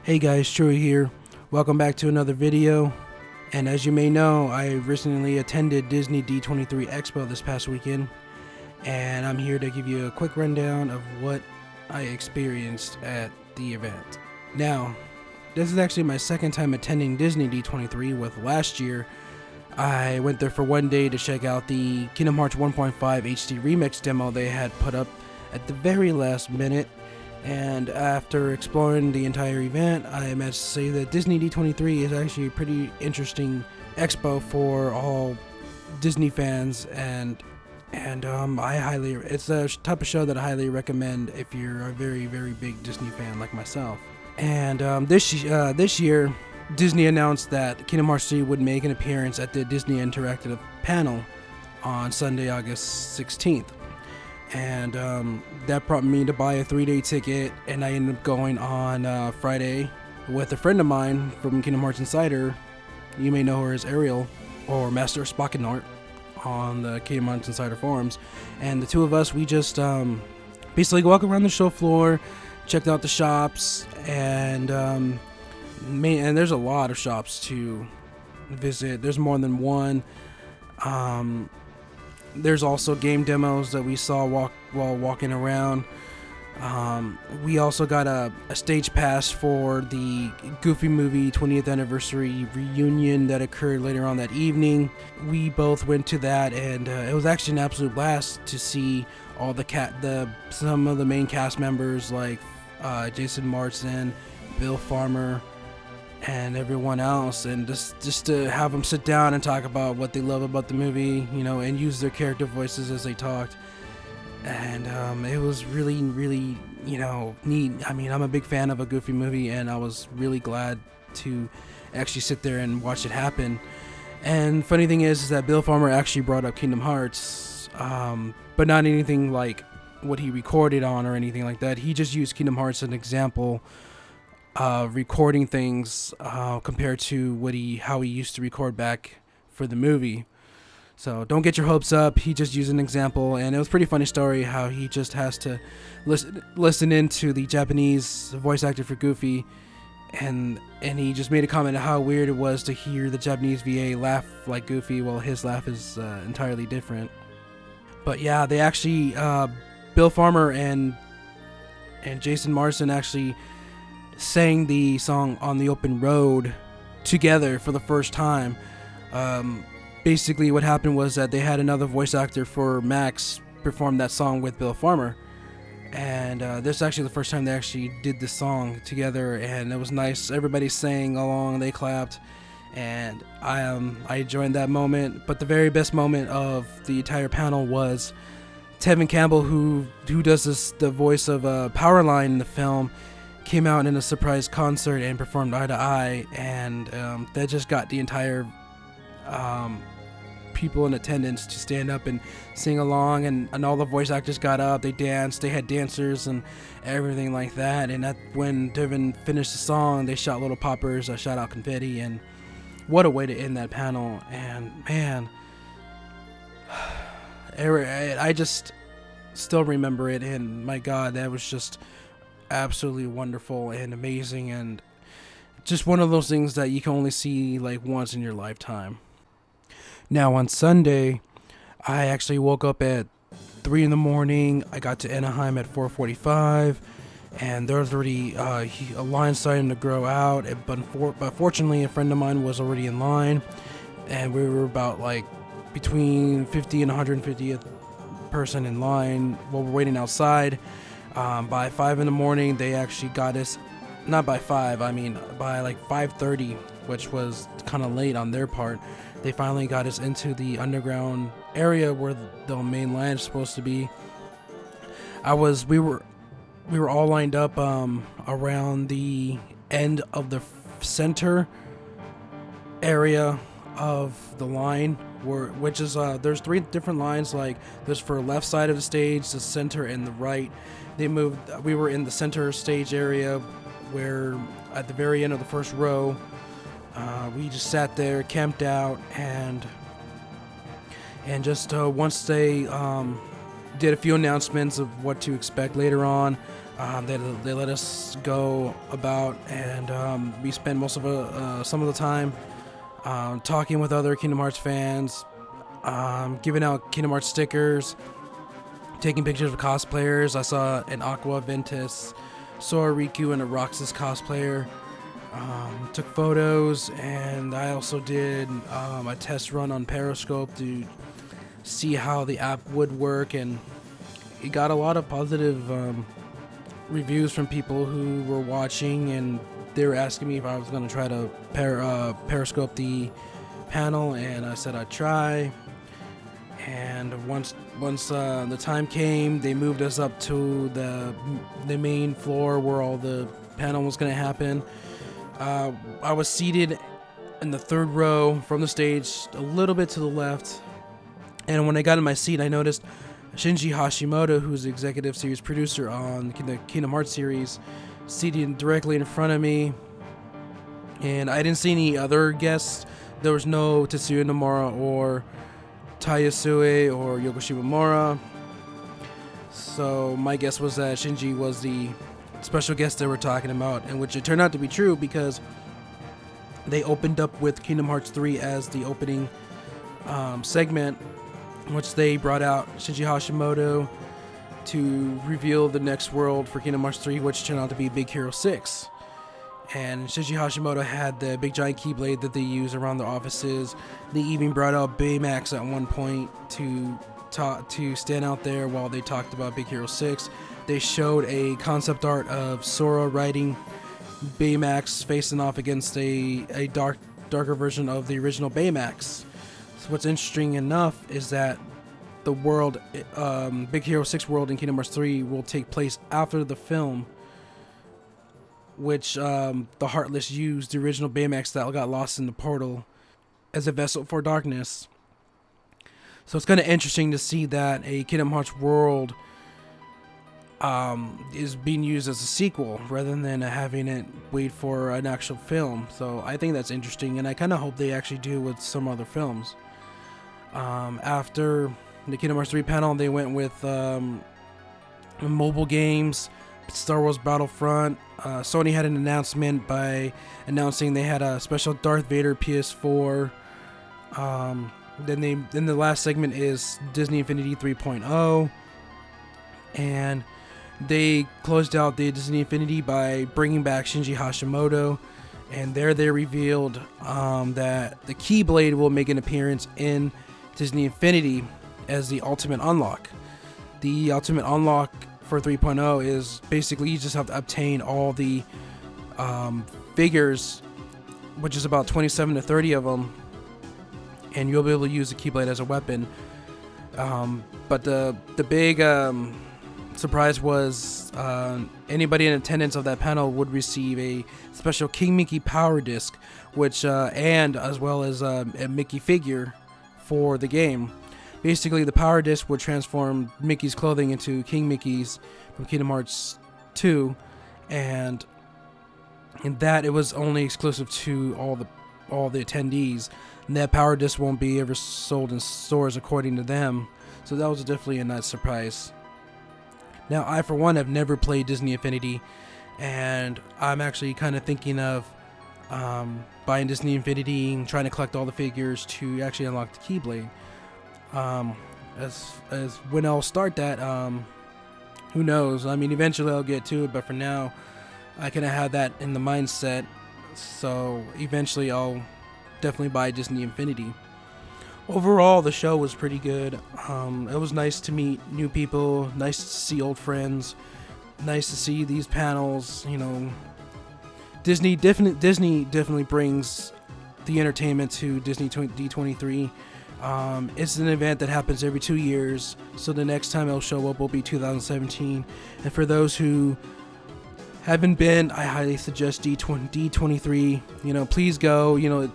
Hey guys, Troy here. Welcome back to another video. And as you may know, I recently attended Disney D23 Expo this past weekend. And I'm here to give you a quick rundown of what I experienced at the event. Now, this is actually my second time attending Disney D23, with last year I went there for one day to check out the Kingdom Hearts 1.5 HD Remix demo they had put up at the very last minute. And after exploring the entire event, I must say that Disney D23 is actually a pretty interesting expo for all Disney fans, and it's a type of show that I highly recommend if you're a very big Disney fan like myself. And this year, Disney announced that Kingdom Hearts 3 would make an appearance at the Disney Interactive panel on Sunday, August 16th. And that prompted me to buy a 3-day ticket, and I ended up going on Friday with a friend of mine from Kingdom Hearts Insider. You may know her as Ariel, or Master Spockenart, on the Kingdom Hearts Insider forums. And the two of us, we just basically walk around the show floor, checked out the shops, and there's a lot of shops to visit. There's more than one. There's also game demos that we saw while walking around. We also got a stage pass for the Goofy Movie 20th anniversary reunion that occurred later on that evening. We both went to that, and it was actually an absolute blast to see all some of the main cast members like Jason Marsden, Bill Farmer, and everyone else, and just to have them sit down and talk about what they love about the movie, and use their character voices as they talked. And it was really neat. I mean, I'm a big fan of a Goofy movie, and I was really glad to actually sit there and watch it happen. And funny thing is that Bill Farmer actually brought up Kingdom Hearts, but not anything like what he recorded on or anything like that. He just used Kingdom Hearts as an example, recording things compared to how he used to record back for the movie. So don't get your hopes up. He just used an example, and it was a pretty funny story how he just has to listen into the Japanese voice actor for Goofy, and he just made a comment on how weird it was to hear the Japanese VA laugh like Goofy while his laugh is entirely different. But yeah, they actually Bill Farmer and Jason Marsden actually sang the song On the Open Road together for the first time. Basically what happened was that they had another voice actor for Max perform that song with Bill Farmer, and this is actually the first time they actually did this song together, and it was nice. Everybody sang along, they clapped, and I enjoyed that moment. But the very best moment of the entire panel was Tevin Campbell, who does the voice of Powerline in the film, came out in a surprise concert and performed Eye to Eye, and that just got the entire people in attendance to stand up and sing along, and all the voice actors got up, they danced, they had dancers and everything like that. And when Devin finished the song, they shot little poppers, shot out confetti, and what a way to end that panel. And man, I just still remember it, and my God, that was just absolutely wonderful and amazing, and just one of those things that you can only see like once in your lifetime. Now on Sunday, I actually woke up at 3 in the morning. I got to Anaheim at 4:45, and there was already a line starting to grow out, but fortunately a friend of mine was already in line, and we were about like between 50 and 150th person in line while we're waiting outside. By 5 in the morning, they actually got us, not by 5, I mean by like 5:30, which was kind of late on their part. They finally got us into the underground area where the main line is supposed to be. We were all lined up around the end of the center area of the line, which is there's 3 different lines. Like there's for left side of the stage, the center, and the right. We were in the center stage area, where at the very end of the first row, we just sat there, camped out, and just once they did a few announcements of what to expect later on, They let us go about, and we spent most of some of the time talking with other Kingdom Hearts fans, giving out Kingdom Hearts stickers, taking pictures of cosplayers. I saw an Aqua Ventus, Sora Riku, and a Roxas cosplayer. Took photos, and I also did a test run on Periscope to see how the app would work, and it got a lot of positive reviews from people who were watching, and they were asking me if I was going to try to Periscope the panel, and I said I'd try. And once the time came, they moved us up to the main floor where all the panel was going to happen. I was seated in the third row from the stage, a little bit to the left, and when I got in my seat, I noticed Shinji Hashimoto, who's the executive series producer on the Kingdom Hearts series, seated directly in front of me. And I didn't see any other guests. There was no Tetsuya Nomura or Taya Sue or Yoko Shimomura. So my guess was that Shinji was the special guest they were talking about, and which it turned out to be true, because they opened up with Kingdom Hearts 3 as the opening segment, which they brought out Shinji Hashimoto to reveal the next world for Kingdom Hearts 3, which turned out to be Big Hero 6. And Shinji Hashimoto had the big giant keyblade that they use around their offices. They even brought out Baymax at one point to stand out there while they talked about Big Hero 6. They showed a concept art of Sora riding Baymax facing off against a darker version of the original Baymax. So what's interesting enough is that the world, Big Hero 6 world in Kingdom Hearts 3 will take place after the film, which the Heartless used the original Baymax that got lost in the portal as a vessel for darkness. So it's kind of interesting to see that a Kingdom Hearts world is being used as a sequel rather than having it wait for an actual film. So I think that's interesting, and I kind of hope they actually do with some other films. After the Kingdom Hearts 3 panel, they went with mobile games, Star Wars Battlefront. Sony had an announcement by announcing they had a special Darth Vader PS4. Then the last segment is Disney Infinity 3.0, and they closed out the Disney Infinity by bringing back Shinji Hashimoto, and there they revealed that the Keyblade will make an appearance in Disney Infinity as the ultimate unlock. The ultimate unlock for 3.0 is basically you just have to obtain all the figures, which is about 27 to 30 of them, and you'll be able to use the Keyblade as a weapon. But the big surprise was anybody in attendance of that panel would receive a special King Mickey power disc, which and as well as a Mickey figure for the game. Basically, the power disc would transform Mickey's clothing into King Mickey's from Kingdom Hearts 2, and in that it was only exclusive to all the attendees. And that power disc won't be ever sold in stores according to them. So that was definitely a nice surprise. Now, I for one have never played Disney Infinity, and I'm actually kind of thinking of buying Disney Infinity and trying to collect all the figures to actually unlock the Keyblade. As when I'll start that, who knows? I mean, eventually I'll get to it, but for now, I kind of have that in the mindset. So eventually I'll definitely buy Disney Infinity. Overall, the show was pretty good. It was nice to meet new people, nice to see old friends, nice to see these panels. You know, Disney definitely brings the entertainment to Disney D23. It's an event that happens every 2 years, so the next time it'll show up will be 2017. And for those who haven't been, I highly suggest D23. You know, please go. You know,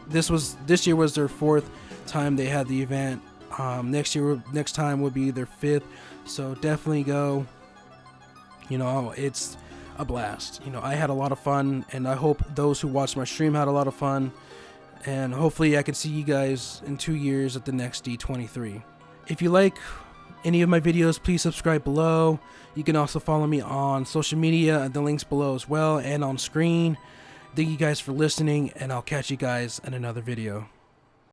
this year was their 4th time they had the event. Next time will be their 5th, so definitely go. You know, it's a blast. You know, I had a lot of fun, and I hope those who watched my stream had a lot of fun. And hopefully I can see you guys in 2 years at the next D23. If you like any of my videos, please subscribe below. You can also follow me on social media, the links below as well, and on screen. Thank you guys for listening, and I'll catch you guys in another video.